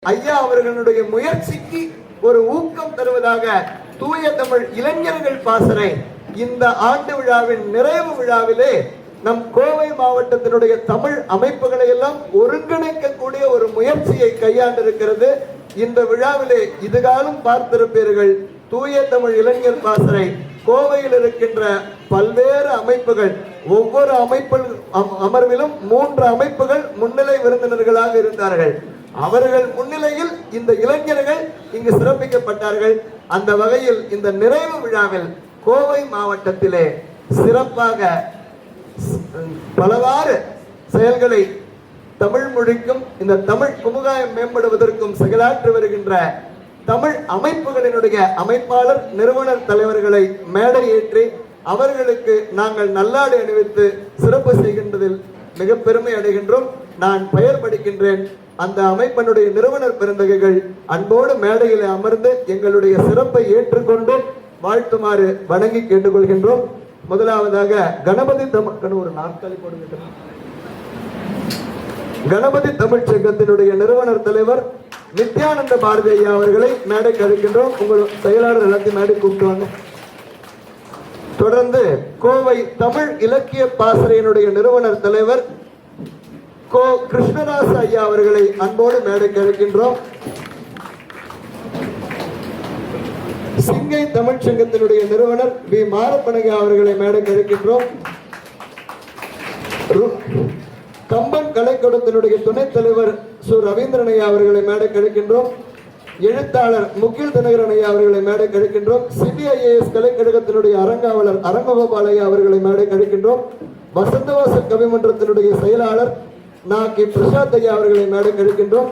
ஐயா அவர்களுடைய முயற்சிக்கு ஒரு ஊக்கம் தருவதாக தூய தமிழ் இளைஞர்கள் பாசறை இந்த ஆண்டு விழாவின் நிறைவு விழாவிலே நம் கோவை மாவட்டத்தினுடைய தமிழ் அமைப்புகளை எல்லாம் ஒருங்கிணைக்கக்கூடிய ஒரு முயற்சியை கையாண்டிருக்கிறது. இந்த விழாவிலே இதுகாலம் பார்த்திருப்பீர்கள். தூய தமிழ் இளைஞர் பாசறை கோவையில் இருக்கின்ற பல்வேறு அமைப்புகள், ஒவ்வொரு அமர்விலும் 3 அமைப்புகள் முன்னிலை விருந்தினர்களாக இருந்தார்கள். அவர்கள் முன்னிலையில் இந்த இளைஞர்கள் இங்கு சிறப்பிக்கப்பட்டார்கள். அந்த வகையில் இந்த நிறைவு விழாவில் கோவை மாவட்டத்திலே சிறப்பாக பலவாறு செயல்களை தமிழ் மொழிக்கும் இந்த தமிழ் குமுகாயம் மேம்படுவதற்கும் செயலாற்றி வருகின்ற தமிழ் அமைப்புகளினுடைய அமைப்பாளர் நிறுவனர் தலைவர்களை மேடை ஏற்றி அவர்களுக்கு நாங்கள் நல்லாடை அணிவித்து சிறப்பு செய்கின்றதில் மிக பெருமை அடைகின்றோம். நான் பெயர் படிக்கின்றேன். அந்த அமைப்பினுடைய நிறுவனர் பெருந்தகைகள் அன்போடு மேடையில் அமர்ந்து எங்களுடைய சிறப்பை ஏற்றுக்கொண்டு வாழ்த்துமாறு வணங்கி கேட்டுக்கொள்கின்றோம். முதலாவதாக கணபதி ஒரு நாற்காலி போடுகின்றோம். கணபதி தமிழ் சங்கத்தினுடைய நிறுவனர் தலைவர் நித்யானந்த பாரதி ஐயா அவர்களை மேடைக்கு அழைக்கின்றோம். உங்கள் செயலாளர் எல்லாத்தையும் மேடை கூப்பிட்டுவாங்க. தொடர்ந்து கோவை தமிழ் இலக்கிய பாசறையினுடைய நிறுவனர் தலைவர் கோ கிருஷ்ணதாஸ் ஐயா அவர்களை அன்போடு மேடைக்கு அழைக்கின்றோம். சிங்கை தமிழ் சங்கத்தினுடைய நிறுவனர் வி மாரப்பனகை அவர்களை மேடைக்கு அழைக்கின்றோம். கம்பன் கலைக்கூடத்தினுடைய துணைத் தலைவர் சு ரவீந்திரன் ஐயா அவர்களை மேடைக்கு அழைக்கின்றோம். எழுத்தாளர் முகில் தினகரன் ஐயா அவர்களை மேடைக்கு அழைக்கின்றோம். சிபிஐஏஎஸ் கலைக்கழகத்தினுடைய அரங்காவலர் அரங்ககோபால் ஐயா அவர்களை மேடைக்கு அழைக்கின்றோம். வசந்தவாசல் கவிமன்றத்தினுடைய செயலாளர் நாகி பிரசாத் ஐயா அவர்களை மேடைக்கு அழைக்கின்றோம்.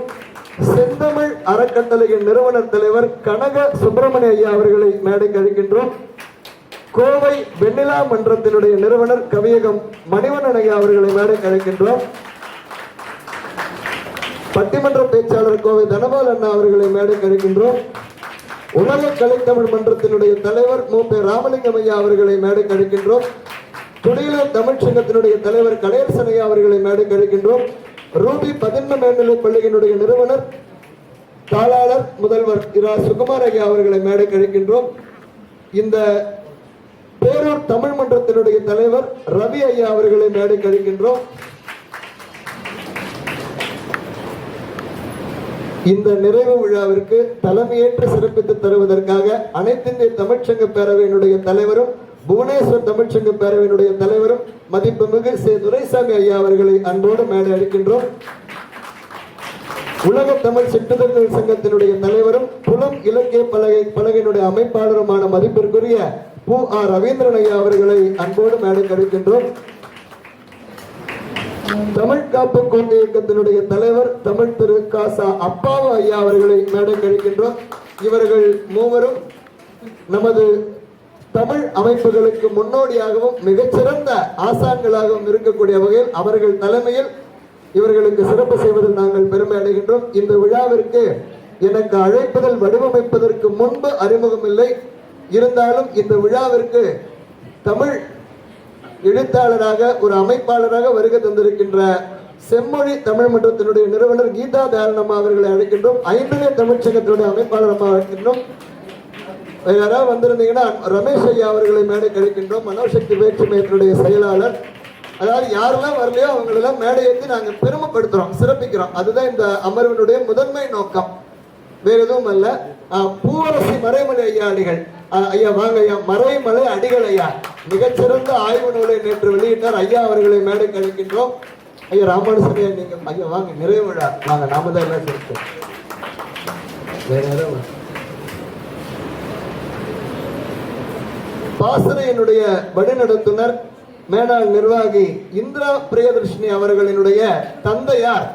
செந்தமிழ் அறக்கட்டளையின் நிறுவனர் தலைவர் கனக சுப்பிரமணிய ஐயா அவர்களை மேடைக்கு அழைக்கின்றோம். கோவை வெண்ணிலா மன்றத்தினுடைய நிறுவனர் கவியகம் மணிவண்ணன் ஐயா அவர்களை மேடைக்கு அழைக்கின்றோம். பட்டிமன்ற பேச்சாளர் கோவை தனபால் அண்ணா அவர்களை மேடைக்கு அழைக்கின்றோம். உலக கலைத்தமிழ் மன்றத்தினுடைய தலைவர் மு பே ராமலிங்கம் ஐயா அவர்களை மேடைக்கு அழைக்கின்றோம். துடியலூர் தமிழ் சங்கத்தினுடைய தலைவர் கலையரசன் ஐயா அவர்களை மேடைக்கு அழைக்கின்றோம். ரூபி 11 மேல்நிலைப் பள்ளியினுடைய நிறுவனர் தாளாளர் முதல்வர் இரா சுகுமார் ஐயா அவர்களை மேடைக்கு அழைக்கின்றோம். இந்த பேரூர் தமிழ் மன்றத்தினுடைய தலைவர் ரவி ஐயா அவர்களை மேடைக்கு அழைக்கின்றோம். இந்த நிறைவு விழாவிற்கு தலைமையேற்று சிறப்பித்து தருவதற்காக அனைத்திந்திய தமிழ்ச்சங்க பேரவையினுடைய தலைவரும் புவனேஸ்வர் தமிழ்ச்சங்க பேரவையினுடைய தலைவரும் மதிப்புமிகு சே துரைசாமி ஐயா அவர்களை அன்போடு மேடை அளிக்கின்றோம். உலக தமிழ் சிற்றுதல்கள் சங்கத்தினுடைய தலைவரும் புலம் இலக்கிய பலகையினுடைய அமைப்பாளருமான மதிப்பிற்குரிய பூ ஆர் ரவீந்திரன் ஐயா அவர்களை அன்போடு மேடை அளிக்கின்றோம். தமிழ் காப்பு கோட்டை இயக்கத்தினுடைய தலைவர் தமிழ் திரு காசா அப்பாவு ஐயா அவர்களை மேடை அளிக்கின்றோம். இவர்கள் மூவரும் நமது தமிழ் அமைப்புகளுக்கு முன்னோடியாகவும் மிகச்சிறந்த ஆசான்களாகவும் இருக்கக்கூடிய வகையில் அவர்கள் தலைமையில் இவர்களுக்கு சிறப்பு செய்வதில் நாங்கள் பெருமை அடைகின்றோம். இந்த விழாவிற்கு எனக்கு அழைப்புதல் வடிவமைப்பதற்கு முன்பு அறிமுகம் இல்லை. இருந்தாலும் இந்த விழாவிற்கு தமிழ் எழுத்தாளராக ஒரு அமைப்பாளராக வருகை தந்திருக்கின்ற செம்மொழி தமிழ் மன்றத்தினுடைய நிறுவனர் கீதா தயாரணம்மா அவர்களை அழைக்கின்றோம். 5 தமிழ்ச்சங்கத்தினுடைய அமைப்பாளரமாக அழைக்கின்றோம். யாராவது வந்திருந்தீங்கன்னா ரமேஷ் ஐயா அவர்களை மேடை கழிக்கின்றோம். மனோசக்தி வேற்றுமையத்தினுடைய செயலாளர். அதாவது யாரெல்லாம் வரலையோ அவங்களெல்லாம் மேடை ஏற்றி நாங்கள் பெருமைப்படுத்துறோம், சிறப்பிக்கிறோம். அதுதான் இந்த அமர்வினுடைய முதன்மை நோக்கம், வேற எதுவும் அல்ல. பூவரசி மறைமலை ஐயா அடிகள் ஐயா வாங்க ஐயா. மறைமலை அடிகள் ஐயா மிகச்சிறந்த ஆய்வு நூலை நேற்று வெளியிட்டார். ஐயா அவர்களை மேடை கழிக்கின்றோம். ஐயா ராமானுசன் ஐயா நீங்க ஐயா வாங்க. நிறைவு விழா வாங்க. நாம தான் எல்லாம் சேர்த்து வேற யாரும் பாசறையினுடைய வழிநடத்துனர் மேலாள் நிர்வாகி இந்திரா பிரியதர்ஷினி அவர்களினுடைய தந்தையார்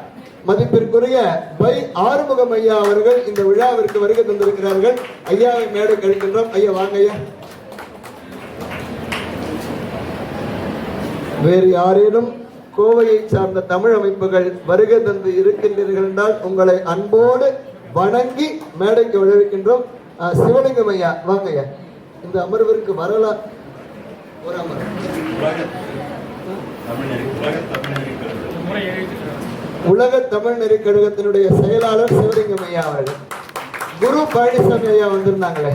மதிப்பிற்குரிய பை ஆறுமுகம் ஐயா அவர்கள் இந்த விழாவிற்கு வருகை தந்திருக்கிறார்கள். ஐயாவை மேடை கழிக்கின்றோம். ஐயா வாங்க ஐயா. வேறு யாரேனும் கோவையை சார்ந்த தமிழ் அமைப்புகள் வருகை தந்து இருக்கின்றீர்கள் என்றால் உங்களை அன்போடு வணங்கி மேடைக்கு வரவேற்கின்றோம். சிவலிங்கம் ஐயா வாங்க ஐயா. இந்த அமர்விற்கு வரலாறு ஒரு அமர்வு உலக தமிழ் நெறி கழகத்தினுடைய செயலாளர் சிவலிங்கம் ஐயா அவர்கள். குரு பழனிசாமி ஐயா வந்திருந்தாங்களே.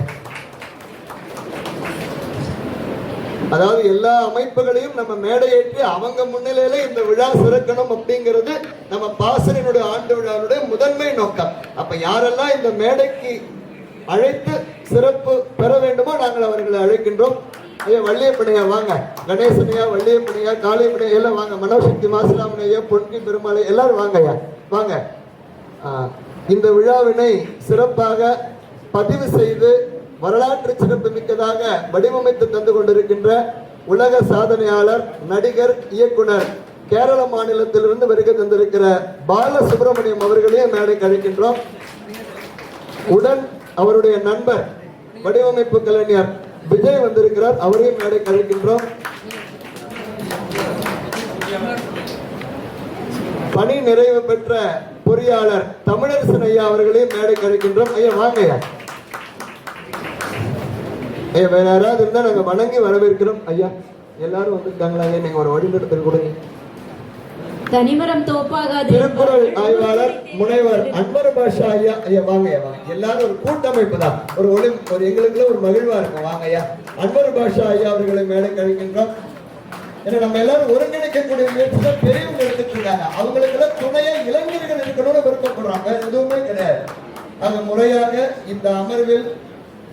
அதாவது எல்லா அமைப்புகளையும் நம்ம மேடையேற்றி அவங்க முன்னிலையில இந்த விழா சிறக்கணும் அப்படிங்கிறது நம்ம பாசறையினுடைய ஆண்டு விழாவுடைய முதன்மை நோக்கம். அப்ப யாரெல்லாம் இந்த மேடைக்கு அழைத்து சிறப்பு பெற வேண்டுமோ நாங்கள் அவர்களை அழைக்கின்றோம். ஐயா வள்ளியப்பனையா வாங்க, கணேசனையா, வள்ளியப்பனையா, காளியப்பனையா எல்லாம் வாங்க, மனோசக்தி மாசிராமனையா, பொன்கி பெருமாளை எல்லாரும் வாங்க ஐயா வாங்க. இந்த விழாவினை சிறப்பாக பதிவு செய்து வரலாற்று சிறப்பு மிக்கதாக வடிவமைத்து தந்து கொண்டிருக்கின்ற உலக சாதனையாளர், நடிகர், இயக்குனர், கேரள மாநிலத்திலிருந்து வருகை தந்திருக்கிற பாலசுப்ரமணியம் அவர்களையும் மேடைக்கு அழைக்கின்றோம். உடன் அவருடைய நண்பர் வடிவமைப்பு கலைஞர் விஜய் வந்திருக்கிறார், அவரையும் மேடைக்கு அழைக்கின்றோம். பணி நிறைவு பெற்ற பொறியாளர் தமிழரசன் ஐயா அவர்களையும் மேடைக்கு அழைக்கின்றோம். ஐயா வாங்க ஐயா. வேற யாராவது இருந்தா நாங்க வணங்கி வரவேற்கிறோம். ஐயா எல்லாரும் வந்துட்டாங்களா? நீங்க ஒரு வழிநடத்தல் கொடுங்க. தனிமரம் தோப்பாகாது. திருக்குறள் ஆய்வாளர் முனைவர் அன்வர் பாஷா ஐயா. ஐயா வாங்க ஐயா வாங்க. எல்லாரும் ஒரு கூட்டமைப்பு தான், ஒரு எங்களுக்குள்ள ஒரு மகிழ்வா இருக்கும். வாங்க ஐயா. அன்வர் பாஷா ஐயா அவர்களை மேடை கழிக்கின்றோம். ஏன்னா நம்ம எல்லாரும் ஒருங்கிணைக்கக்கூடிய முயற்சியில பெரியவங்க எடுத்துட்டு இருக்காங்க. அவங்களுக்கு எல்லாம் துணையா இளைஞர்கள் இருக்கணும்னு விருப்பப்படுறாங்க, எதுவுமே கிடையாது. ஆக முறையாக இந்த அமர்வில்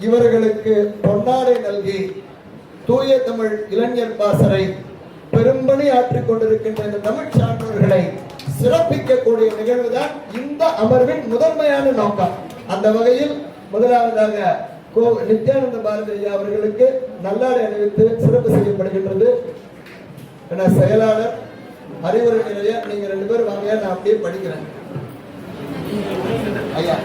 இவர்களுக்கு பொன்னாடை நல்கி தூய தமிழ் இளைஞர் பாசறை பெரும்பணி ஆற்றிக் கொண்டிருக்கின்ற இந்த தமிழ் சான்றோர்களை சிறப்பிக்கக்கூடிய நிகழ்வுதான் இந்த அமர்வின் முதன்மையான நோக்கம். அந்த வகையில் முதலாவதாக நித்யானந்த பாரதி ஐயா அவர்களுக்கு நல்லாடை அணிவித்து சிறப்பு செய்யப்படுகின்றது. செயலாளர் அறிவுரை நிலைய நீங்க 2 பேரும் வாங்க, நான் அப்படியே படிக்கிறேன். ஐயா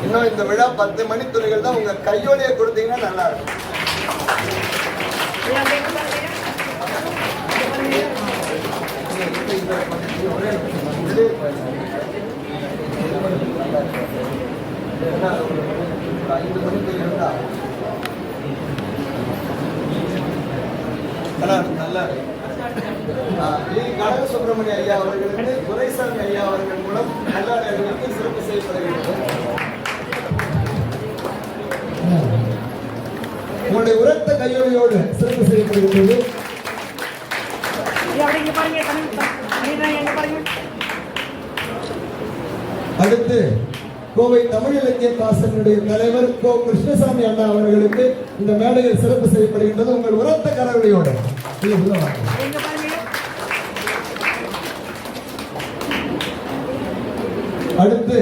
இன்னும் இந்த விழா 10 மணித்துறைகள் தான். உங்க கையோடைய கொடுத்தீங்கன்னா நல்லா இருக்கும். நல்லா கனக சுப்பிரமணிய ஐயா அவர்களுக்கு துரைசாமி ஐயா அவர்கள் மூலம் நல்லாடை அணிவித்து சிறப்பு செய்யப்படுகிறது. உங்களுடைய உரத்த கையொலியோடு சிறப்பு செய்யப்படுகிறது. அடுத்து கோவை தமிழ் இலக்கிய பாசனுடைய தலைவர் கோ கிருஷ்ணசாமி அண்ணா அவர்களுக்கு இந்த மேடையில் சிறப்பு செய்யப்படுகின்றது. உங்கள் உரத்த கரவொலியோடு. அடுத்து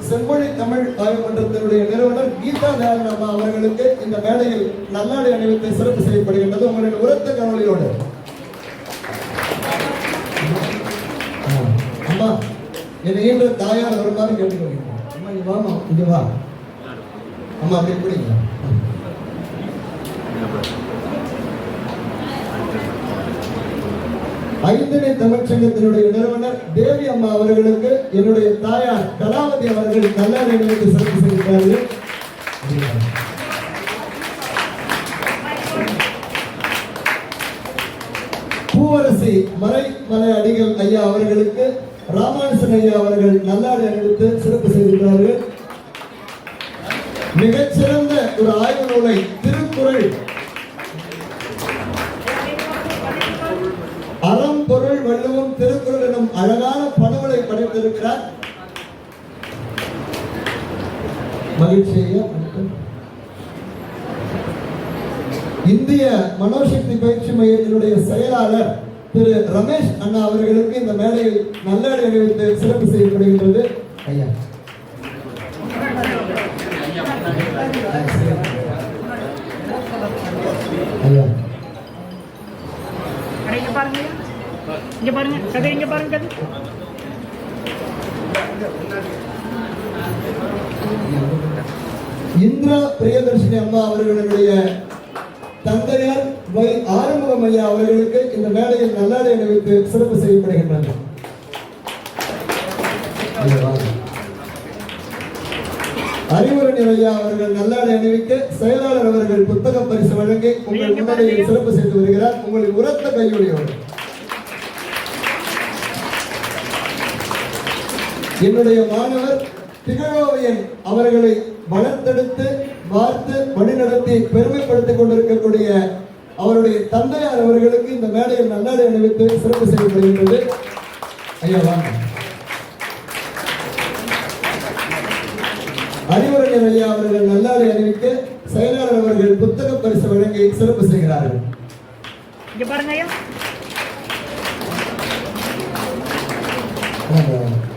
செம்மொழி தமிழ் ஆய்வு மன்றத்தினுடைய நிறுவனர் கீதா தயாளன் அம்மா அவர்களுக்கு இந்த மேடையில் நல்லாடை அணிவித்து சிறப்பு செய்யப்படுகின்றது. உங்களுடைய உரத்த கரவொலியோடு. அம்மா என்னை ஈன்ற தாயார் வருமாறு கேட்டுக்கொள்கிறேன். அம்மா இங்க வாமா, இங்க வா அம்மா. அப்படி எப்படிங்க ஐந்தனை தமிழ்ச்சங்கத்தினுடைய நிறுவனர் தேவி அம்மா அவர்களுக்கு என்னுடைய தாயார் கலாவதி அவர்கள் நல்லாடை அணிவித்து சிறப்பு செய்கிறார்கள். பூவரசி மலை அடிகள் ஐயா அவர்களுக்கு ராமானுசன் ஐயா அவர்கள் நல்லாடை அணிவித்து சிறப்பு செய்திருக்கிறார்கள். மிகச்சிறந்த ஒரு ஆய்வு நூலை திருக்குறள் அறம் பொருள் வள்ளுவம் திருக்குறள் எனும் அழகான பணுவலை படைத்திருக்கிறார். மகிழ்ச்சி. இந்திய மனோசக்தி பயிற்சி மையத்தினுடைய செயலாளர் திரு ரமேஷ் அண்ணா அவர்களுக்கு இந்த மேடையில் நல்லாடை அணிவித்து சிறப்பு செய்யப்படுகின்றது. ஐயா ஐயா இங்க பாருங்க கதை, இங்க பாருங்க கதை. இந்திரா பிரியதர்ஷினி அம்மா அவர்களுடைய தந்தையார் வை ஆறுமுகம் ஐயா அவர்களுக்கு இந்த மேடையில் நல்லாடை அணிவித்து சிறப்பு செய்யப்படுகின்றனர். அறிவுரை ஐயா அவர்கள் நல்லாடை அணிவிக்க செயலாளர் அவர்கள் புத்தக பரிசு வழங்கி உங்கள் முன்னிலையில் சிறப்பு செய்து வருகிறார். உங்களின் உரத்த கையொலியோடு என்னுடைய மாணவர் திகழோவியன் அவர்களை வளர்த்தெடுத்து வார்த்து வழிநடத்தி பெருமைப்படுத்திக் கொண்டிருக்கக்கூடிய அவருடைய தந்தையார் அவர்களுக்கு இந்த மேடையில் நல்லாடை அணிவித்து சிறப்பு செய்யப்படுகின்றது. ஐயா வாங்க. அறிவுரை ஐயா அவர்கள் நல்லாடை அணிவிக்க செயலாளர் அவர்கள் புத்தக பரிசு வழங்கி சிறப்பு செய்கிறார்கள்.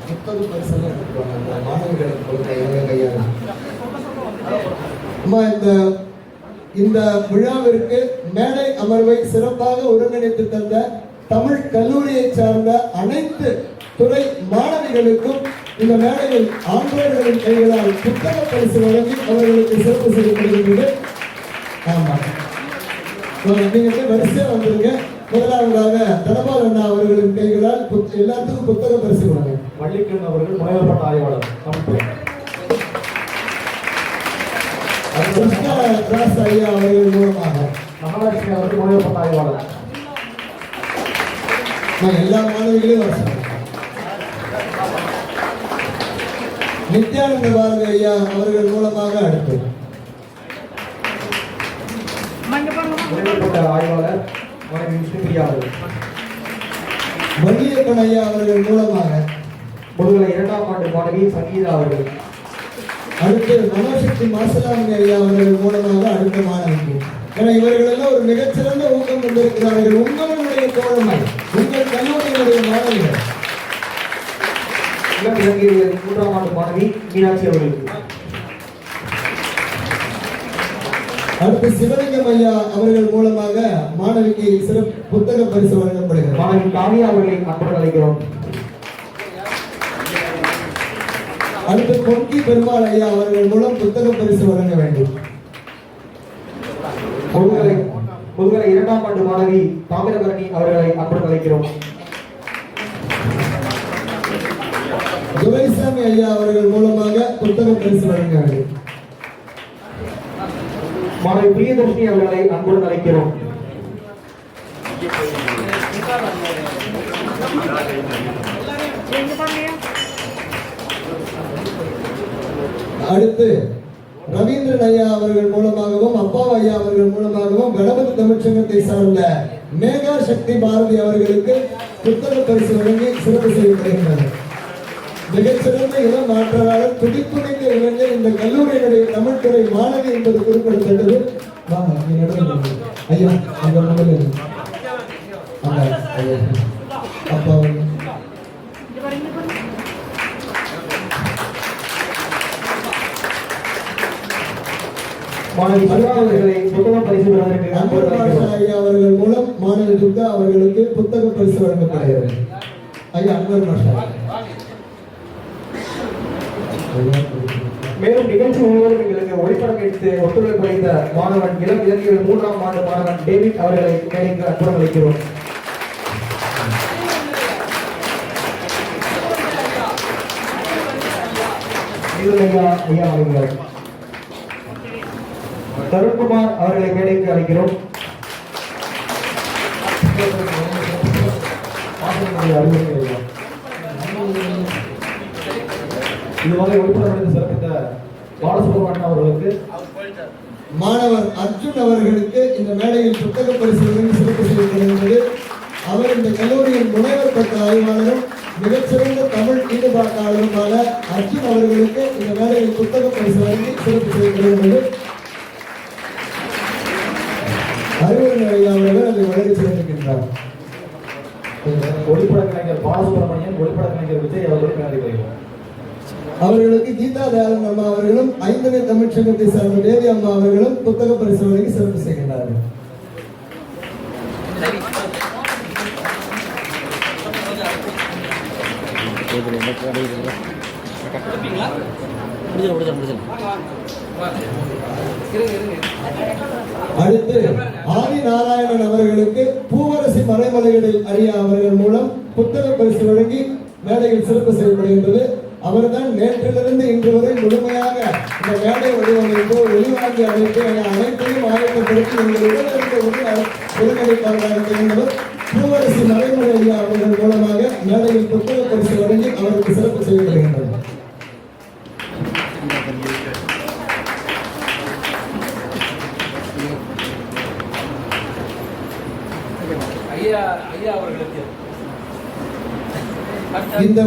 புத்தக பரிசு இந்த விழாவிற்கு மேடை அமர்வை சிறப்பாக ஒருங்கிணைத்து தந்த தமிழ் கல்லூரியை சார்ந்த அனைத்து துறை மாணவிகளுக்கும் இந்த மேடையில் ஆண்களின் கைகளால் புத்தக பரிசு வழங்கி அவர்களுக்கு சிறப்பு செய்யப்படுகிறது. ஆமா, நீங்க வரிசையா வந்துருங்க. முதலாவதாக தனபால் அண்ணா அவர்களின் கைகளால் எல்லாத்துக்கும் புத்தக பரிசு கொடுங்க. வள்ளிக்கண் அவர்கள் முனைவர்பட்ட ஆய்வாளர். ஐயா அவர்கள் மூலமாக மகாலட்சுமி அவர்கள் முனைவர்பட்ட ஆய்வாளர். எல்லா மாணவிகளையும் வர நித்யானந்த பாரதி ஐயா அவர்கள் மூலமாக அடுத்து முனைவர்பட்ட ஆய்வாளர் விஷ்ணுபிரியா அவர்கள். வள்ளியப்பன் ஐயா அவர்கள் மூலமாக முதுகலை 2ஆம் ஆண்டு மாணவி சங்கீதா அவர்கள். அடுத்து மனோசக்தி மாசலாமி ஐயா அவர்கள் மூலமாக அடுத்த மாணவிக்கு. ஏன்னா இவர்கள் எல்லாம் ஒரு மிகச்சிறந்த ஊக்கம் கொண்டிருக்கிறார்கள். உங்களுடைய தோழமை, உங்கள் கல்லூரியினுடைய மாணவிகள். இளம்பிறங்கியல் 3ஆம் ஆண்டு மாணவி மீனாட்சி அவர்களுக்கு. அடுத்து சிவலிங்கம் ஐயா அவர்கள் மூலமாக மாணவிக்கு சிறப்பு புத்தக பரிசு வழங்கப்படுகிறது. மாணவி காவியா அவர்களை அன்புடன் அழைக்கிறோம். அடுத்து பொங்கி பெருமாள் ஐயா அவர்கள் மூலம் புத்தக பரிசு வழங்க வேண்டும். முதுகலை 2ஆம் ஆண்டு மாணவி தாமிரபரணி அவர்களை அன்புடன் அழைக்கிறோம். துரைசாமி ஐயா அவர்கள் மூலமாக புத்தக பரிசு வழங்க வேண்டும். மாணவி பிரியதர்ஷினி அவர்களை அன்புடன் அழைக்கிறோம். அடுத்து ரவீந்திரன் ஐயா அவர்கள் மூலமாகவும் அப்பா ஐயா அவர்கள் மூலமாகவும் கணபதி தமிழ்ச்சங்கத்தை சார்ந்த மேகா சக்தி பாரதி அவர்களுக்கு புத்தக பரிசு வழங்கி சிறப்பு செய்யப்படுகின்றனர். மிகச்சிறந்த இளம் ஆற்றலாளர், துடிப்புமிக்க இளைஞர், இந்த கல்லூரியினுடைய தமிழ்துறை மாணவி என்பது குறிப்பிடத்தக்கது. ஐயா அந்த முதலில் அப்பா மாணவி அவர்களை புத்தக பரிசு பெறுவதற்கு ஐயா அவர்கள் மூலம் மாணவி துர்கா அவர்களுக்கு புத்தக பரிசு வழங்கப்படுகிறது. ஐயா அன்பர் மாஷா. மேலும் நிகழ்ச்சி முழுவதும் எங்களுக்கு ஒளிப்படம் எடுத்து ஒத்துழைப்பு அளித்த மாணவன் இளம் இலக்கியல் 3ஆம் ஆண்டு மாணவன் டேவிட் அவர்களை மேடைக்கு அற்புதம் அளிக்கிறோம். ஐயா அவர்கள் தருண்குமார் அவர்களை மேடைக்கு அழைக்கிறோம். இதுவரை ஒளிப்படம் சிறப்பித்த பாலசுப்ரமணியன் அவர்களுக்கு, மாணவர் அர்ஜுன் அவர்களுக்கு இந்த மேடையில் புத்தக பரிசு சிறப்பு செய்யப்படுகிறது. அவர் இந்த கல்லூரியின் முனைவர் பட்ட ஆய்வாளரும் மிகச்சிறந்த தமிழ் ஈடுபாட்டாளருமான அர்ஜுன் அவர்களுக்கு இந்த மேடையில் புத்தக பரிசு வழங்கி சிறப்பு செய்யப்படுகிறது. அறிவுரை ஐயா அவர்கள் அதை வழங்கி சிறப்பிக்கின்றார். ஒளிப்பட கலைஞர் பாலசுப்ரமணியன், ஒளிப்பட கலைஞர் விஜய் அவர்களுக்கு நன்றி தெரிவிக்கிறோம். அவர்களுக்கு கீதா தயாளன் அம்மா அவர்களும் ஐந்தனை தமிழ்ச்சங்கத்தை சார்ந்த தேவி அம்மா அவர்களும் புத்தக பரிசு வழங்கி சிறப்பு செய்கின்றார்கள். அடுத்து ஆதி நாராயணன் அவர்களுக்கு பூவரசி மறைமலைகளில் அறியா அவர்கள் மூலம் புத்தக பரிசு வழங்கி மேடையில் சிறப்பு செய்யப்படுகின்றது. அவர்தான் நேற்றிலிருந்து இன்று வரை முழுமையாக இந்த மேடை வடிவமைப்பு வெளிவாங்கி அமைப்பு என அனைத்தையும் ஆயத்தப்படுத்தி எங்களுடன் இருந்த ஒருங்கிணைப்பாளராக திகழ்ந்தவர் பூவரசு நடைமுறை ஐயா அவர்கள் மூலமாக மேடையில் புத்தக பரிசு வழங்கி அவருக்கு சிறப்பு செய்யப்படுகின்றது. இந்த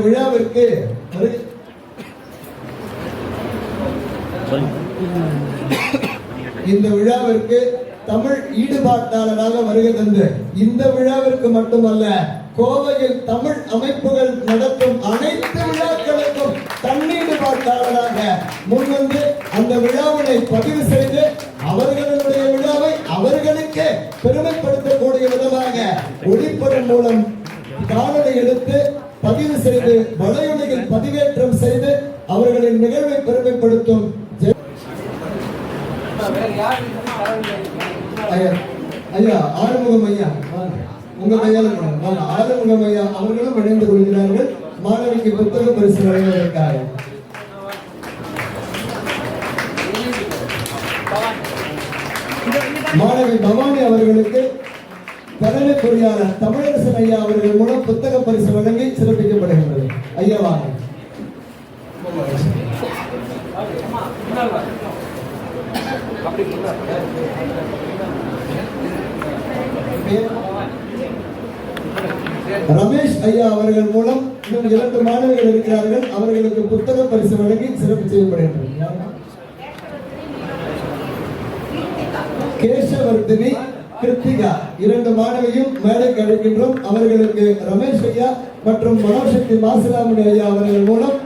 விழாவிற்கு தமிழ் ஈடுபாட்டாளராக வருகை தந்து இந்த விழாவிற்கு மட்டுமல்ல கோவையில் தமிழ் அமைப்புகள் நடத்தும் அனைத்து விழாக்களுக்கும் தன்னீடுபாட்டாளராக முன்வந்து அந்த விழாவினை பதிவு செய்து அவர்களுடைய விழாவை அவர்களுக்கே பெருமைப்படுத்தக்கூடிய விதமாக ஒளிப்படம் மூலம் காணொளி எடுத்து பதிவு செய்து வலையொலியில் பதிவேற்றம் செய்து அவர்களின் நிகழ்வை பெருமைப்படுத்தும் ஐயா ஆறுமுகம் ஐயா உங்க கையால ஆறுமுகம் ஐயா அவர்களும் இணைந்து கொள்கிறார்கள் மாணவிக்கு புத்தக பரிசு வழங்குவதற்காக. மாணவி பவானி அவர்களுக்கு தலைமை பொறியாளர் தமிழரசன் ஐயா அவர்கள் மூலம் புத்தக பரிசு வழங்கி சிறப்பிக்கப்படுகின்றது. ஐயா வாங்க. ரமேஷ் ஐயா அவர்கள் மூலம் இன்னும் 2 மாணவர்கள் இருக்கிறார்கள். அவர்களுக்கு புத்தக பரிசு வழங்கி சிறப்பு செய்யப்படுகின்றது. கேசவர்தினி கிருத்திகா 2 மாணவியும் மேடைக்கு அழைக்கின்றோம். அவர்களுக்கு ரமேஷ் ஐயா மற்றும் மனோசக்தி மாசிலாமணி ஐயா அவர்கள் மூலம்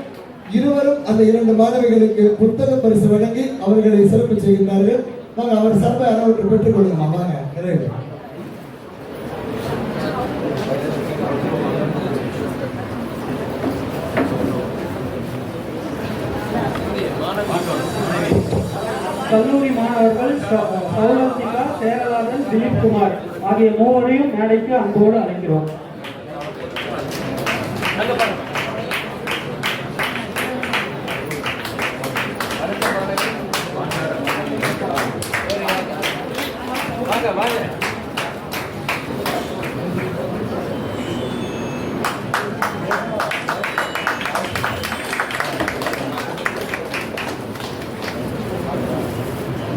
இருவரும் அந்த 2 மாணவிகளுக்கு புத்தக பரிசு வழங்கி அவர்களை சிறப்பு செய்கின்றார்கள். வாங்க, அவர் சார்பை யாராவது பெற்றுக் கொள்ளுமா. வாங்க. கல்லூரி மாணவர்கள் சௌரசிகா, சேரலாதன், திலீப் குமார் ஆகிய 3 மேடைக்கு அன்போடு அழைக்கிறோம்.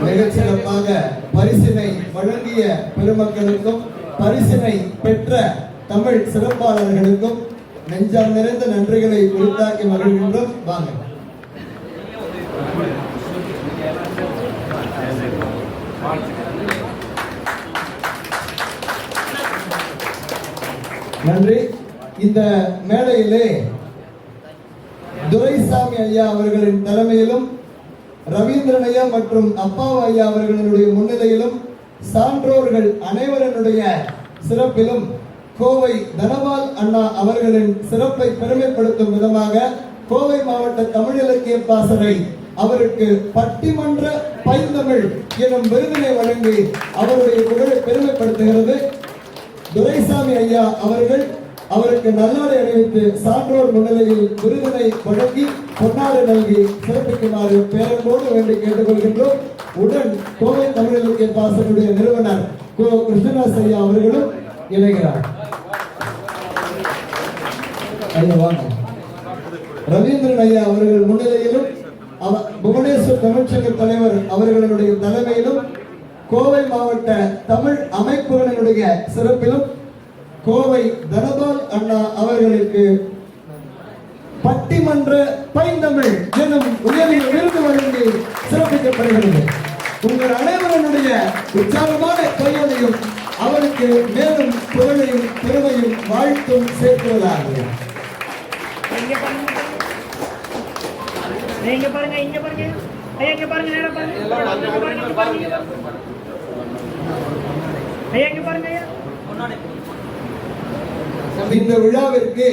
மிகச் சிறப்பாக பரிசினை வழங்கிய பெருமக்களுக்கும் பரிசினை பெற்ற தமிழ் சிறப்பாளர்களுக்கும் நெஞ்சம் நிறைந்த நன்றிகளை உரித்தாக்கி மகிழ்கின்றோம். வாங்க. நன்றி. இந்த மேடையிலே துரைசாமி ஐயா அவர்களின் தலைமையிலும் ரவீந்திரன் ஐயா மற்றும் அப்பாவு ஐயா அவர்களுடைய முன்னிலையிலும் சான்றோர்கள் அனைவருடைய சிறப்பிலும் கோவை தனபால் அண்ணா அவர்களின் சிறப்பை பெருமைப்படுத்தும் விதமாக கோவை மாவட்ட தமிழ் இலக்கிய பாசறை அவருக்கு பட்டிமன்ற பைந்தமிழ் எனும் விருதினை வழங்கி அவருடைய புகழை பெருமைப்படுத்துகிறது. துரைசாமி ஐயா அவர்கள் அவருக்கு நல்லாடை அணிவித்து சான்றோர் முன்னிலையில் விருதினை வழங்கி பொன்னாடை நல்கி சிறப்பிக்குமாறு பேரன்போடு வேண்டி கேட்டுக்கொள்கின்றோம். உடன் கோவை தமிழ் இலக்கிய பாசனுடைய நிறுவனர் கோ கிருஷ்ணதாஸ் ஐயா அவர்களும் இணைகிறார். ஐயா வாங்க. ரவீந்திரன் ஐயா அவர்கள் முன்னிலையிலும் புவனேஸ்வர் தமிழ்ச்சங்க தலைவர் அவர்களுடைய தலைமையிலும் கோவை மாவட்ட தமிழ் அமைப்புகளினுடைய சிறப்பிலும் கோவை தனபால் அண்ணா அவர்களுக்கு பட்டிமன்ற பைந்தமிழ் எனும் உயரிய விருது வழங்கி சிறப்பிக்கப்படுகிறது. உங்கள் அனைவருடைய உற்சாகமான கையொலியும் அவருக்கு மேலும் புகழையும் பெருமையும் வாழ்த்தும் சேர்த்துவதாக. இங்க பாருங்க, இங்க பாருங்க ஐயா, இங்க பாருங்க, நேரா பாருங்க ஐயா, இங்க பாருங்க ஐயா. இந்த விழாவிற்கு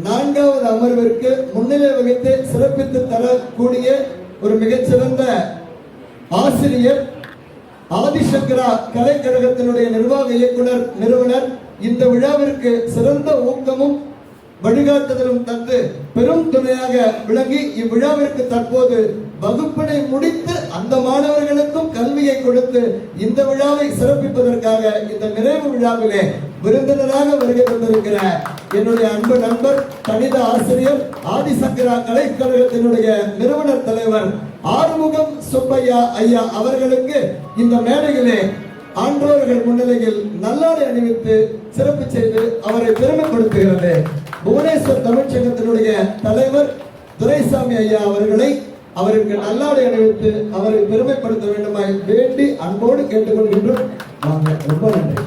4வது அமர்விற்கு முன்னிலை வகித்து சிறப்பித்து தரக்கூடிய ஒரு மிகச்சிறந்த ஆசிரியர் ஆதிசங்கரா கலைக்கழகத்தினுடைய நிர்வாக இயக்குனர் நிறுவனர் இந்த விழாவிற்கு சிறந்த ஊக்கமும் வழிகாட்டுதலும் தந்து பெரும் துணையாக விளங்கி இவ்விழாவிற்கு தற்போது வகுப்பினை முடித்து அந்த மாணவர்களுக்கும் கல்வியை கொடுத்து இந்த விழாவை சிறப்பிப்பதற்காக இந்த நிறைவு விழாவிலே விருந்தினராக வருகை தந்திருக்கிற என்னுடைய அன்பு நண்பர் கணித ஆசிரியர் ஆதிசங்கரா கலைக்கழகத்தினுடைய நிறுவனர் தலைவர் ஆறுமுகம் சுப்பையா ஐயா அவர்களுக்கு இந்த மேடையிலே ஆன்றோர்கள் முன்னிலையில் நல்லாடை அணிவித்து சிறப்பு செய்து அவரை பெருமைப்படுத்துகிறது புவனேஸ்வர் தமிழ்ச்சங்கத்தினுடைய தலைவர் துரைசாமி ஐயா அவர்களை அவருக்கு நல்லாடை அணிவித்து அவரை பெருமைப்படுத்த வேண்டுமாய் வேண்டி அன்போடு கேட்டுக்கொள்கின்றோம். ரொம்ப நன்றி.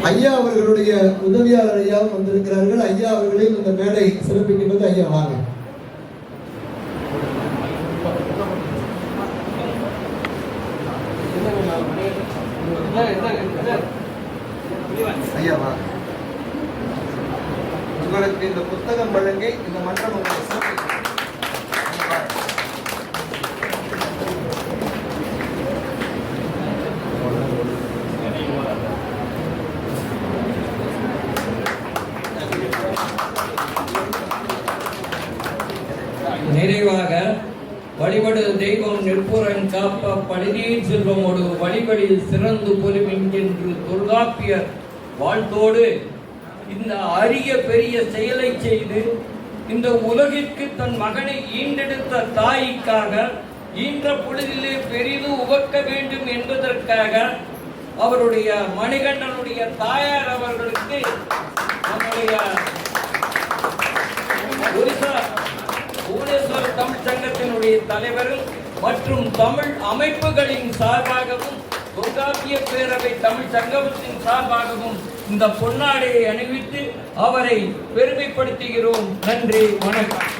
ஐயா அவர்களுடைய உதவியாளர் ஐயாவும் வந்திருக்கிறார்கள். ஐயா அவர்களையும் இந்த மேடை சிறப்பிக்கின்றது. ஐயா வாங்க. ஐயா வாங்க. உங்களுக்கு இந்த புத்தகம் வழங்கி இந்த மன்றம் உங்களை சிறப்பிக்கும். நிறைவாக வழிபடு தெய்வம் நிற்புறன் காப்ப பழிநீர் செல்வமோடு வழிபடி சிறந்து பொலிமின் என்று தொல்காப்பியர் வாழ்த்தோடு இந்த அரிய பெரிய செயலை செய்து இந்த உலகிற்கு தன் மகனை ஈண்டெடுத்த தாய்க்காக ஈன்ற பொழுதிலே பெரிதும் உவக்க வேண்டும் என்பதற்காக அவருடைய மணிகண்டனுடைய தாயார் அவர்களுக்கு நம்முடைய புவனேஸ்வர் தமிழ் சங்கத்தினுடைய தலைவர்கள் மற்றும் தமிழ் அமைப்புகளின் சார்பாகவும் தொல்காப்பிய பேரவை தமிழ் சங்கத்தின் சார்பாகவும் இந்த பொன்னாடையை அணிவித்து அவரை பெருமைப்படுத்துகிறோம். நன்றி, வணக்கம்.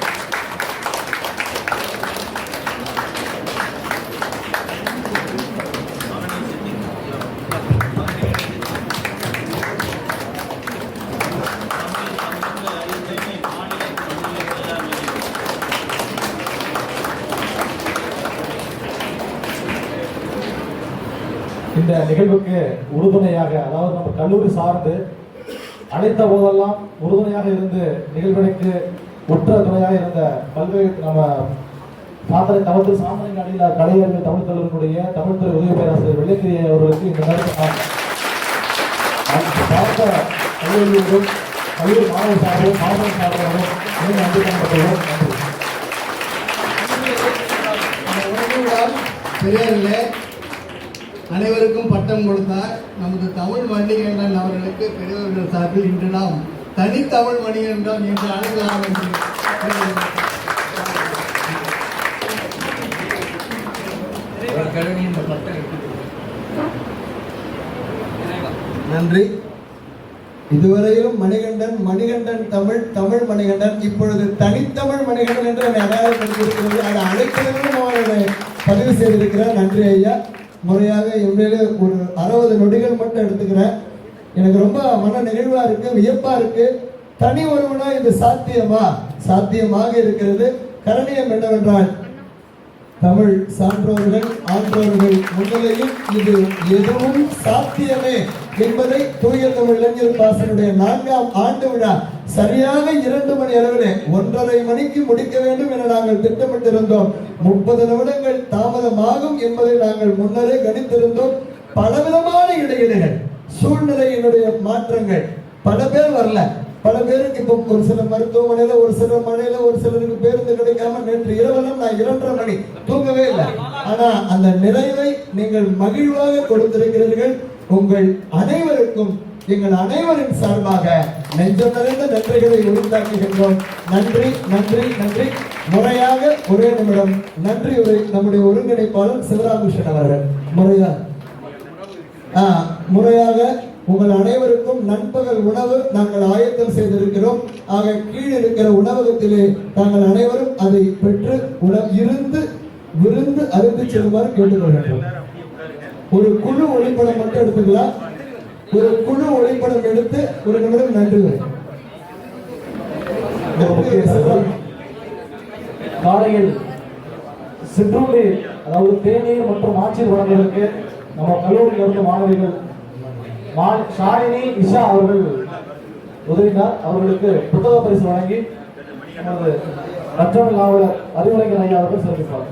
இந்த நிகழ்வுக்கு உறுதுணையாக, அதாவது நம்ம கல்லூரி சார்ந்து அழைத்த போதெல்லாம் உறுதுணையாக இருந்து நிகழ்விற்கு உற்ற துணையாக இருந்த பல்வேறு நம்ம தமிழ் சாமனின் அடியில் கலைஞர்கள் தமிழ் கல்லூரியினுடைய தமிழ்துறை உதவி பேராசிரியர் வெள்ளைக்கிரி அவர்களுக்கு இந்த நேரத்தில் பார்த்த கல்லூரியோடும் கல்லூரி மாணவர் சார்பும் மாணவ சார்பும் நன்றி கணப்பட்டுள்ளோம். பெரியாரிலே அனைவருக்கும் பட்டம் கொடுத்தார். நமது தமிழ் மணிகண்டன் அவர்களுக்கு பெரியவர்கள் சார்பில் இன்று நாம் தனித்தமிழ் மணிகண்டன் என்று அழைக்கலாம் என்று நன்றி. இதுவரையிலும் மணிகண்டன் தமிழ் மணிகண்டன், இப்பொழுது தனித்தமிழ் மணிகண்டன் என்று அடையாளப்படுத்தியிருக்கிறது. அதை அழைக்கிறவர்களும் அவர்களை பதிவு செய்திருக்கிறார். நன்றி ஐயா. முறையாக இவங்களே ஒரு 60 நொடிகள் மட்டும் எடுத்துக்கிறேன். எனக்கு ரொம்ப மன நெகிழ்வா இருக்கு, வியப்பா இருக்கு. தனி ஒருவனா இது சாத்தியமாக இருக்கிறது. கரணியம் என்னவென்றால் தமிழ் சான்றோர்கள் ஆன்றோர்கள் முன்னிலையில் இது எதுவும் சாத்தியமே என்பதை தூய தமிழ் இளைஞர் பாசனுடைய 4ஆம் ஆண்டு விழா சரியாக 2 மணி அளவிலே 1:30 மணிக்கு முடிக்க வேண்டும் என நாங்கள் திட்டமிட்டிருந்தோம். 30 நிமிடங்கள் தாமதமாகும் என்பதை நாங்கள் முன்னரே கணித்திருந்தோம். பலவிதமான இடையிடைகள், சூழ்நிலையினுடைய மாற்றங்கள், பல பேர் வரல. பல பேருக்கு இப்போ ஒரு சில மருத்துவமனையில, ஒரு சில மழையில, ஒரு சிலருக்கு பேருந்து கிடைக்காம நேற்று இரவெல்லாம் நான் 2:30 மணி தூங்கவே இல்லை. ஆனா அந்த நிறைவை நீங்கள் மகிழ்வாக கொடுத்திருக்கிறீர்கள். உங்கள் அனைவருக்கும் எங்கள் அனைவரின் சார்பாக நெஞ்சம் நிறைந்த நன்றிகளை உரித்தாக்குகின்றோம். நன்றி நன்றி நன்றி. முறையாக ஒரே நிமிடம் நன்றி உரை நம்முடைய ஒருங்கிணைப்பாளர் சிவராமகிருஷ்ணன் அவர்கள் முறையாக உங்கள் அனைவருக்கும் நண்பகல் உணவு நாங்கள் ஆயத்தம் செய்திருக்கிறோம். ஆக கீழ் இருக்கிற உணவகத்திலே தாங்கள் அனைவரும் அதை பெற்று இருந்து விருந்து அருந்து செல்லுமாறு கேட்டுக்கொள்கின்றோம். ஒரு குழு ஒளிப்படம் மட்டும் எடுத்துக்கலாம். ஒரு குழு ஒளிப்படம் எடுத்து ஒரு நிமிடம் நன்றி உரை. காலையில் சிற்றுண்டி அதாவது தேநீர் மற்றும் ஆட்சியர் வழங்குவதற்கு நம்ம கல்லூரியில் இருந்த மாணவிகள் ஷாலினி இஷா அவர்கள் உதவினார். அவர்களுக்கு புத்தக பரிசு வழங்கி நமது மற்றொரு நாவலர் அறிவுரைஞர் ஐயா அவர்கள் சிறப்பிப்பார்.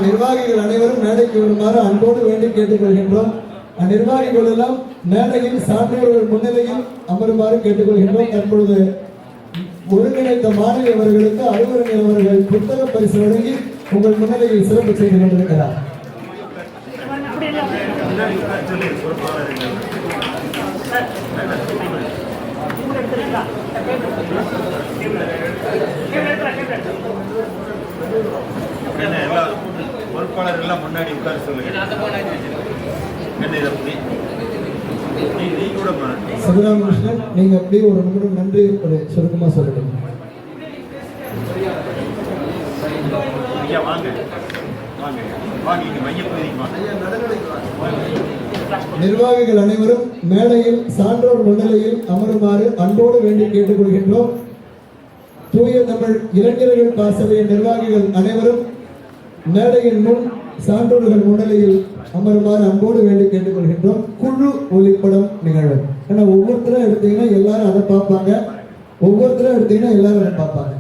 நிர்வாகிகள் அனைவரும் மேடைக்கு வருமாறு அன்போடு வேண்டி கேட்டுக்கொள்கின்றோம். நிர்வாகிகள் எல்லாம் மேடையில் சான்றோர்கள் முன்னிலையில் அமருமாறு கேட்டுக்கொள்கின்றோம். தற்பொழுது ஒருங்கிணைத்த மாணவி அவர்களுக்கு அறிவுரைஞர் அவர்கள் புத்தக பரிசு வழங்கி உங்கள் முன்னிலையில் சிறப்பு செய்து கொண்டிருக்கிறார். பொறுப்பாளர்கள் எல்லாம் முன்னாடி உட்கார சொல்லுங்க. சிவராமகிருஷ்ணன், நீங்க அப்படியே ஒரு நிமிடம் நன்றி ஒரு சுருக்கமா சொல்லுங்க. நிர்வாகிகள் அனைவரும் மேடையில் சான்றோர் முன்னிலையில் அமருமாறு அன்போடு வேண்டி கேட்டுக்கொள்கின்றோம். தூய தமிழ் இளைஞர்கள் பாசறையின் நிர்வாகிகள் அனைவரும் மேடையின் முன் சான்றோர்கள் முன்னிலையில் அமருமாறு அன்போடு வேண்டி கேட்டுக்கொள்கின்றோம். குழு ஒளிப்படம் நிகழ்வு. ஏன்னா ஒவ்வொருத்தரும் எடுத்தீங்கன்னா எல்லாரும் அதை பார்ப்பாங்க, ஒவ்வொருத்தரும் எடுத்தீங்கன்னா எல்லாரும் அதை பார்ப்பாங்க.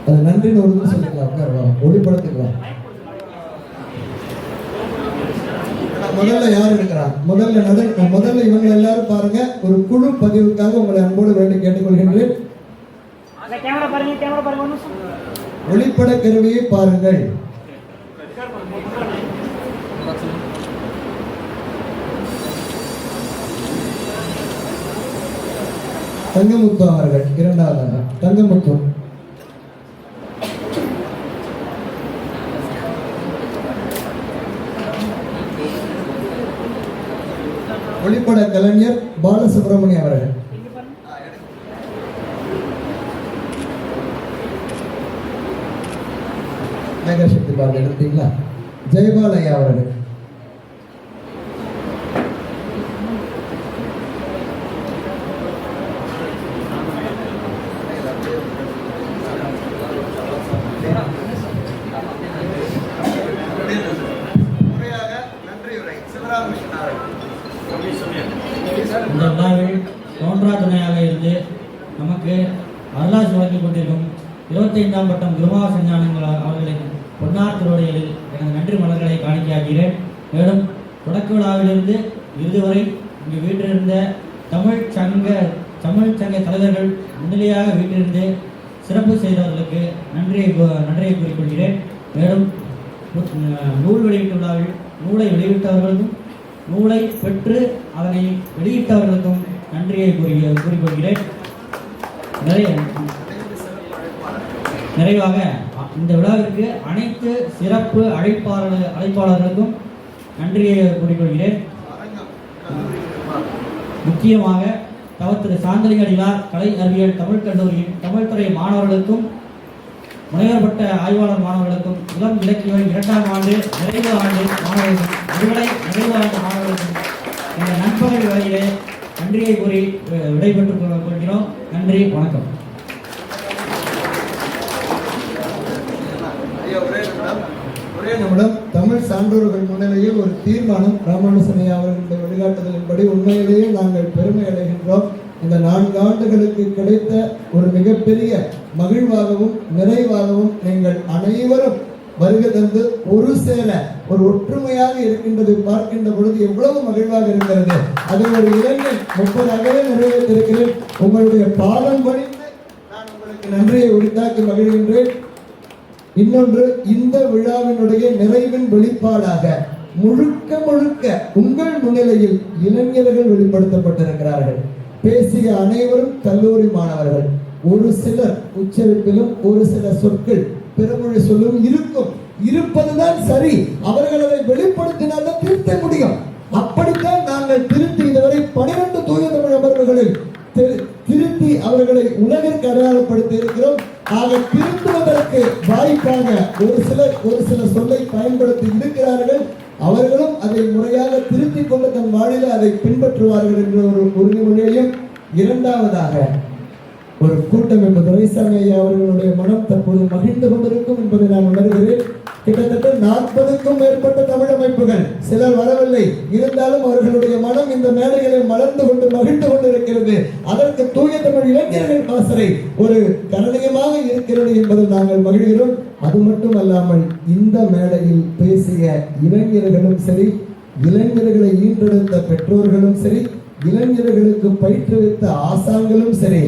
அது நன்றின்னு ஒரு சொல்லுங்க. உட்காருவாங்க ஒளிப்படத்துக்கு. முதல்ல யார் இருக்கிறார்? முதல்ல இவங்க எல்லாரும் பாருங்க. ஒரு குழு பதிவுக்காக உங்களை அன்போடு வேண்டி கேட்டுக்கொள்கின்றேன். ஒளிப்பட கருவியை பாருங்கள். தங்கமுத்து அவர்கள் இரண்டாவதாக. தங்கமுத்து ஒளிப்பட கலைஞர் பாலசுப்ரமணியம் அவர்கள். மேகசக்தி பால் எடுத்தீங்களா? ஜெயபால் ஐயா அவர்கள். இந்த விழாவில் தோன்றா துணையாக இருந்து நமக்கு வரலாற்று வழங்கிக் கொண்டிருக்கும் 25ஆம் பட்டம் குருமாவ சஞ்ஞானங்கள் அவர்களின் பொன்னார் திருவடிகளில் எனது நன்றி மலர்களை காணிக்கையாகிறேன். மேலும் தொடக்க விழாவிலிருந்து இறுதி வரை இங்கு வீட்டிலிருந்த தமிழ் சங்க தலைவர்கள் முன்னிலையாக வீட்டிலிருந்து சிறப்பு செய்தவர்களுக்கு நன்றியை கூறிக்கொள்கிறேன். மேலும் நூல் வெளியீட்டு விழாவில் நூலை வெளியிட்டவர்களுக்கும் நூலை பெற்று அதனை வெளியிட்டவர்களுக்கும் நன்றியை கூறிக்கொள்கிறேன். நிறைவாக இந்த விழாவிற்கு அனைத்து சிறப்பு அழைப்பாளர்களுக்கும் நன்றியை கூறிக்கொள்கிறேன். முக்கியமாக திரு சாந்தலிங்கடிகளார் கலை அறிவியல் தமிழ் கல்லூரியின் தமிழ்துறை மாணவர்களுக்கும் முனைவர் பட்ட ஆய்வாளர் மாணவர்களுக்கும் இளம் இலக்கியம் 2ஆம் ஆண்டு நிறைவு ஆண்டு மாணவர்களுக்கும் அறுவடை நிறைவு ஆண்டு மாணவர்களுக்கும் இந்த நண்பகல் வேளையிலே நன்றியை கூறி விடைபெற்றுக் கொள்கிறோம். நன்றி, வணக்கம். ஒரே நிமிடம். தமிழ் சான்றோர்கள் முன்னிலையில் ஒரு தீர்மானம் ராமானுஜன் அவர்களுடைய வழிகாட்டுதலின்படி உண்மையிலேயே நாங்கள் பெருமை அடைகின்றோம். இந்த 4 ஆண்டுகளுக்கு கிடைத்த ஒரு மிகப்பெரிய மகிழ்வாகவும் நிறைவாகவும் நீங்கள் அனைவரும் வருகை தந்து ஒரு சேர ஒரு ஒற்றுமையாக இருக்கின்றது பார்க்கின்ற பொழுது எவ்வளவு மகிழ்வாக இருக்கிறது. அதை ஒரு இளைஞன் 30 நிறைவேற்றிருக்கிறேன். உங்களுடைய பாதம் பணிந்து நான் உங்களுக்கு நன்றியை உரித்தாக்கி மகிழ்கின்றேன். இன்னொன்று, இந்த விழாவினுடைய நிறைவின் வெளிப்பாடாக முழுக்க உங்கள் முன்னிலையில் இளைஞர்கள் வெளிப்படுத்தப்பட்டிருக்கிறார்கள். பேசிய அனைவரும் கல்லூரி மாணவர்கள். ஒரு சிலர் உச்சரிப்பிலும் ஒரு சில சொற்கள் பிறமொழி சொல்லும் இருக்கும். இருப்பதுதான் சரி. அவர்கள் அதை வெளிப்படுத்தினால்தான் திருத்த முடியும். அப்படித்தான் நாங்கள் திருத்தி இதுவரை 12 தூய தமிழ் அமர்வுகளில் திருத்தி அவர்களை உலகிற்கு அடையாளப்படுத்தி இருக்கிறோம். ஆக திருத்துவதற்கு வாய்ப்பாக ஒரு சில சொல்லை பயன்படுத்தி இருக்கிறார்கள். அவர்களும் அதை முறையாக திருத்திக் கொண்டு தன் வாழில அதை பின்பற்றுவார்கள் என்ற ஒரு உறுதிமொழியையும், இரண்டாவதாக ஒரு கூட்டமைப்பு துரைசாமி ஐயா அவர்களுடைய மனம் தற்போது மகிழ்ந்து கொண்டிருக்கும் என்பதை நான் உணர்கிறேன். கிட்டத்தட்ட 40க்கும் மேற்பட்ட தமிழ் அமைப்புகள், சிலர் வரவில்லை, இருந்தாலும் அவர்களுடைய மனம் இந்த மேடைகளில் மலர்ந்து கொண்டு மகிழ்ந்து கொண்டிருக்கிறது. அதற்கு தூய தமிழ் இளைஞர்கள் பாசறை ஒரு கரணீயமாக இருக்கிறது என்பதில் நாங்கள் மகிழ்கிறோம். அது மட்டுமல்லாமல் இந்த மேடையில் பேசிய இளைஞர்களும் சரி, இளைஞர்களை ஈன்றெடுத்த பெற்றோர்களும் சரி, இளைஞர்களுக்கு பயிற்றுவித்த ஆசான்களும் சரி,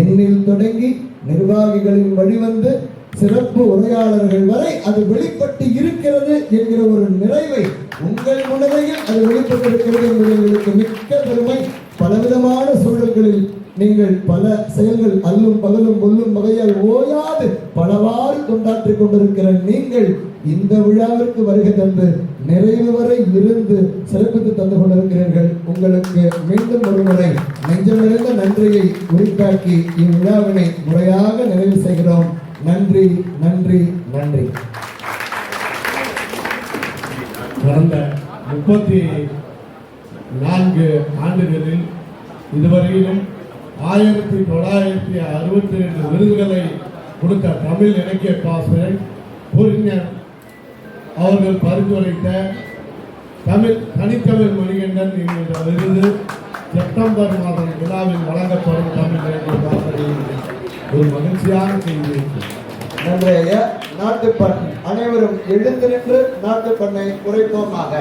எண்ணில் தொடங்கி நிர்வாகிகளின் வழிவந்து சிறப்பு உரையாளர்கள் வரை அது வெளிப்பட்டு இருக்கிறது என்கிற ஒரு நிறைவை உங்கள் முன்னிலையில் அது வெளிப்பட்டிருக்கிறது என்பது எங்களுக்கு மிக்க பெருமை. பலவிதமான சூழல்களில் நீங்கள் பல செயல்கள் அல்லும் பகலும் கொல்லும் வகையால் ஓயாது பலவாறு கொண்டாற்றிக் கொண்டிருக்கிற நீங்கள் இந்த விழாவிற்கு வருகை தந்து நிறைவு வரை இருந்து சிறப்பித்து தந்து கொண்டிருக்கிறீர்கள். உங்களுக்கு மீண்டும் ஒருமுறை நெஞ்சமிருந்த நன்றியை உரித்தாக்கி இவ்விழாவினை முறையாக நிறைவு செய்கிறோம். நன்றி, நன்றி, நன்றி. கடந்த 34 ஆண்டுகளில் இதுவரையிலும் 1962 விருதுகளை கொடுத்த தமிழ் இலக்கிய பாசறை புரிஞர் அவர்கள் பரிந்துரைத்த தனித்தமிழ் மணிகண்டன் என்கின்ற விருது செப்டம்பர் மாதம் விழாவில் வழங்கப்படும் தமிழ் இலக்கிய பாசறையில் ஒரு மகிழ்ச்சியான செய்தி. நன்றி ஐயா. நாட்டுப்பண் அனைவரும் எழுந்து நின்று நாட்டுப்பண்ணை குறைப்போமாக.